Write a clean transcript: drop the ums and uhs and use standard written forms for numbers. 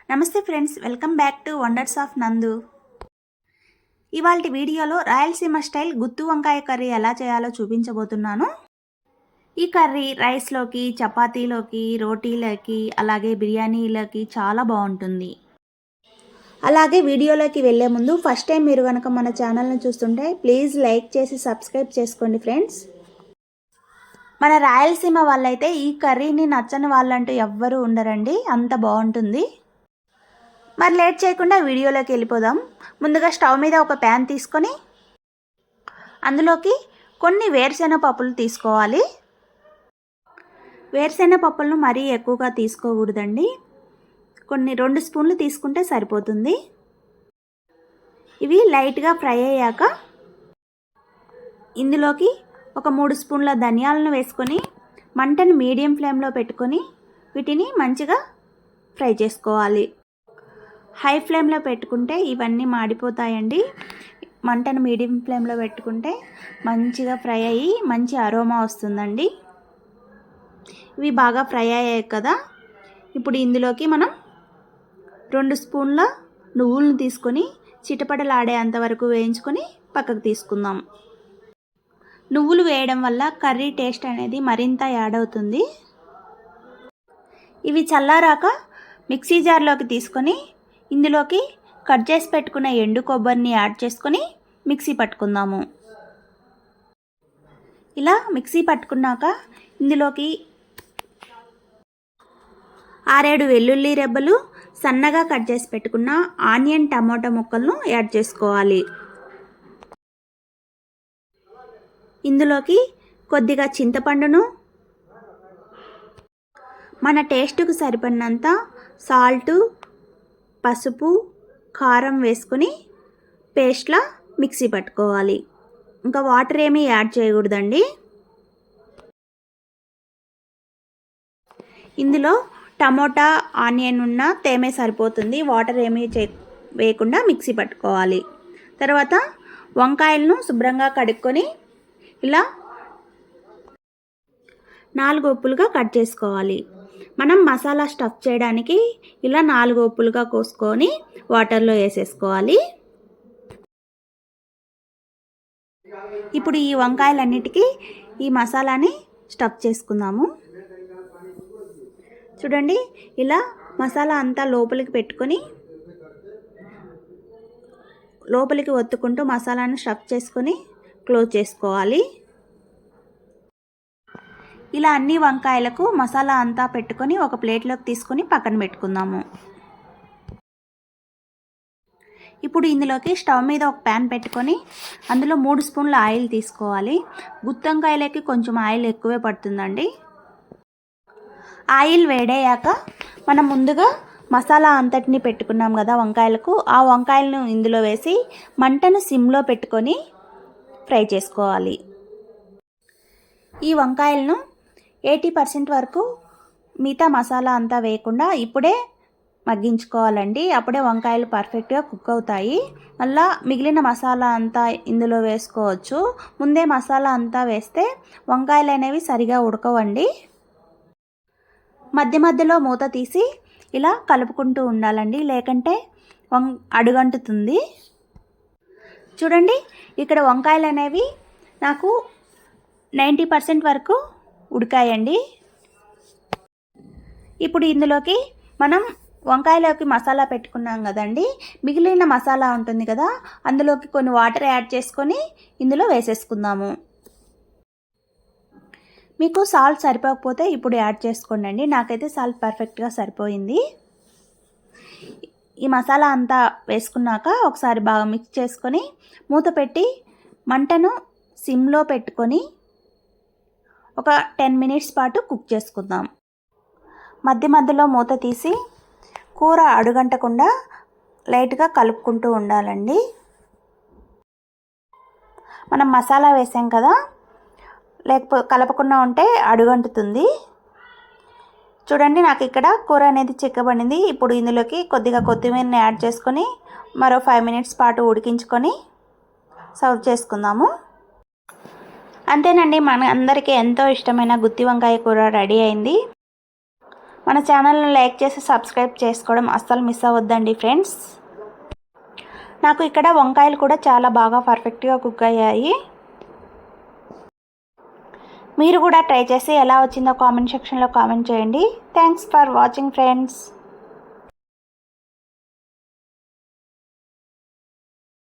నమస్తే friends, welcome back to wonders of నందు. ఇవాల్టి వీడియోలో రాయలసీమ స్టైల్ గుత్తి వంకాయ కర్రీ ఎలా చేయాలో చూపించబోతున్నాను. ఈ కర్రీ రైస్లోకి, చపాతీలోకి, రోటీలోకి, అలాగే బిర్యానీలోకి చాలా బాగుంటుంది. అలాగే వీడియోలోకి వెళ్ళే ముందు ఫస్ట్ టైం మీరు కనుక మన ఛానల్ని చూస్తుంటే ప్లీజ్ లైక్ చేసి సబ్స్క్రైబ్ చేసుకోండి ఫ్రెండ్స్. మన రాయలసీమ వాళ్ళైతే ఈ కర్రీని నచ్చని వాళ్ళంటూ ఎవ్వరూ ఉండరండి, అంత బాగుంటుంది. మరి లేట్ చేయకుండా వీడియోలోకి వెళ్ళిపోదాం. ముందుగా స్టవ్ మీద ఒక ప్యాన్ తీసుకొని అందులోకి కొన్ని వేరుశెనగ పప్పులు తీసుకోవాలి. వేరుశెనగ పప్పులను మరీ ఎక్కువగా తీసుకోకూడదండి, కొన్ని 2 స్పూన్లు తీసుకుంటే సరిపోతుంది. ఇవి లైట్గా ఫ్రై అయ్యాక ఇందులోకి ఒక 3 స్పూన్ల ధనియాలను వేసుకొని మంటను మీడియం ఫ్లేమ్లో పెట్టుకొని వీటిని మంచిగా ఫ్రై చేసుకోవాలి. హై ఫ్లేమ్లో పెట్టుకుంటే ఇవన్నీ మాడిపోతాయండి. మంటను మీడియం ఫ్లేమ్లో పెట్టుకుంటే మంచిగా ఫ్రై అయ్యి మంచి అరోమా వస్తుందండి. ఇవి బాగా ఫ్రై అయ్యాయి కదా, ఇప్పుడు ఇందులోకి మనం 2 స్పూన్ల నువ్వులను తీసుకొని చిటపటలాడేంత వరకు వేయించుకొని పక్కకు తీసుకుందాం. నువ్వులు వేయడం వల్ల కర్రీ టేస్ట్ అనేది మరింత యాడ్ అవుతుంది. ఇవి చల్లారాక మిక్సీ జార్లోకి తీసుకొని ఇందులోకి కట్ చేసి పెట్టుకున్న ఎండు కొబ్బరిని యాడ్ చేసుకొని మిక్సీ పట్టుకుందాము. ఇలా మిక్సీ పట్టుకున్నాక ఇందులోకి 6-7 వెల్లుల్లి రెబ్బలు, సన్నగా కట్ చేసి పెట్టుకున్న ఆనియన్, టమాటో ముక్కలను యాడ్ చేసుకోవాలి. ఇందులోకి కొద్దిగా చింతపండును, మన టేస్ట్కు సరిపడినంత సాల్టు, పసుపు, కారం వేసుకొని పేస్ట్లా మిక్సీ పట్టుకోవాలి. ఇంకా వాటర్ ఏమీ యాడ్ చేయకూడదండి. ఇందులో టమోటా, ఆనియన్ ఉన్న తేమే సరిపోతుంది, వాటర్ ఏమీ వేయకుండా మిక్సీ పట్టుకోవాలి. తర్వాత వంకాయలను శుభ్రంగా కడుక్కొని ఇలా 4 ఒప్పులుగా కట్ చేసుకోవాలి. మనం మసాలా స్టఫ్ చేయడానికి ఇలా 4 ఒప్పులుగా కోసుకొని వాటర్లో వేసేసుకోవాలి. ఇప్పుడు ఈ వంకాయలన్నిటికీ ఈ మసాలాని స్టఫ్ చేసుకుందాము. చూడండి, ఇలా మసాలా అంతా లోపలికి పెట్టుకొని లోపలికి ఒత్తుకుంటూ మసాలాను స్టఫ్ చేసుకొని క్లోజ్ చేసుకోవాలి. ఇలా అన్ని వంకాయలకు మసాలా అంతా పెట్టుకొని ఒక ప్లేట్లోకి తీసుకొని పక్కన పెట్టుకుందాము. ఇప్పుడు ఇందులోకి స్టవ్ మీద ఒక ప్యాన్ పెట్టుకొని అందులో 3 స్పూన్ల ఆయిల్ తీసుకోవాలి. గుత్తి వంకాయలకి కొంచెం ఆయిల్ ఎక్కువే పడుతుందండి. ఆయిల్ వేడయ్యాక మనం ముందుగా మసాలా అంతటిని పెట్టుకున్నాం కదా వంకాయలకు, ఆ వంకాయలను ఇందులో వేసి మంటను సిమ్లో పెట్టుకొని ఫ్రై చేసుకోవాలి. ఈ వంకాయలను 80% వరకు మిగతా మసాలా అంతా వేయకుండా ఇప్పుడే మగ్గించుకోవాలండి. అప్పుడే వంకాయలు పర్ఫెక్ట్గా కుక్ అవుతాయి. మళ్ళీ మిగిలిన మసాలా అంతా ఇందులో వేసుకోవచ్చు. ముందే మసాలా అంతా వేస్తే వంకాయలు అనేవి సరిగా ఉడకవండి. మధ్య మధ్యలో మూత తీసి ఇలా కలుపుకుంటూ ఉండాలండి, లేకంటే అడుగంటుతుంది. చూడండి, ఇక్కడ వంకాయలు అనేవి నాకు 90% వరకు ఉడికాయండి. ఇప్పుడు ఇందులోకి మనం వంకాయలోకి మసాలా పెట్టుకున్నాం కదండి, మిగిలిన మసాలా ఉంటుంది కదా, అందులోకి కొన్ని వాటర్ యాడ్ చేసుకొని ఇందులో వేసేసుకుందాము. మీకు సాల్ట్ సరిపోకపోతే ఇప్పుడు యాడ్ చేసుకోండి. నాకైతే సాల్ట్ పర్ఫెక్ట్గా సరిపోయింది. ఈ మసాలా అంతా వేసుకున్నాక ఒకసారి బాగా మిక్స్ చేసుకొని మూత పెట్టి మంటను సిమ్లో పెట్టుకొని ఒక 10 మినిట్స్ పాటు కుక్ చేసుకుందాం. మధ్య మధ్యలో మూత తీసి కూర అడుగంటకుండా లైట్గా కలుపుకుంటూ ఉండాలండి. మనం మసాలా వేసాం కదా, కలపకుండా ఉంటే అడుగంటుతుంది. చూడండి, నాకు ఇక్కడ కూర అనేది చిక్కబడింది. ఇప్పుడు ఇందులోకి కొద్దిగా కొత్తిమీరని యాడ్ చేసుకొని మరో 5 మినిట్స్ పాటు ఉడికించుకొని సర్వ్ చేసుకుందాము. అంతేనండి, మన అందరికీ ఎంతో ఇష్టమైన గుత్తి వంకాయ కూర రెడీ అయింది. మన ఛానల్ని లైక్ చేసి సబ్స్క్రైబ్ చేసుకోవడం అస్సలు మిస్ అవ్వద్దండి ఫ్రెండ్స్. నాకు ఇక్కడ వంకాయలు కూడా చాలా బాగా పర్ఫెక్ట్గా కుక్ అయ్యాయి. మీరు కూడా ట్రై చేసి ఎలా వచ్చిందో కామెంట్ సెక్షన్లో కామెంట్ చేయండి. Thanks for watching friends.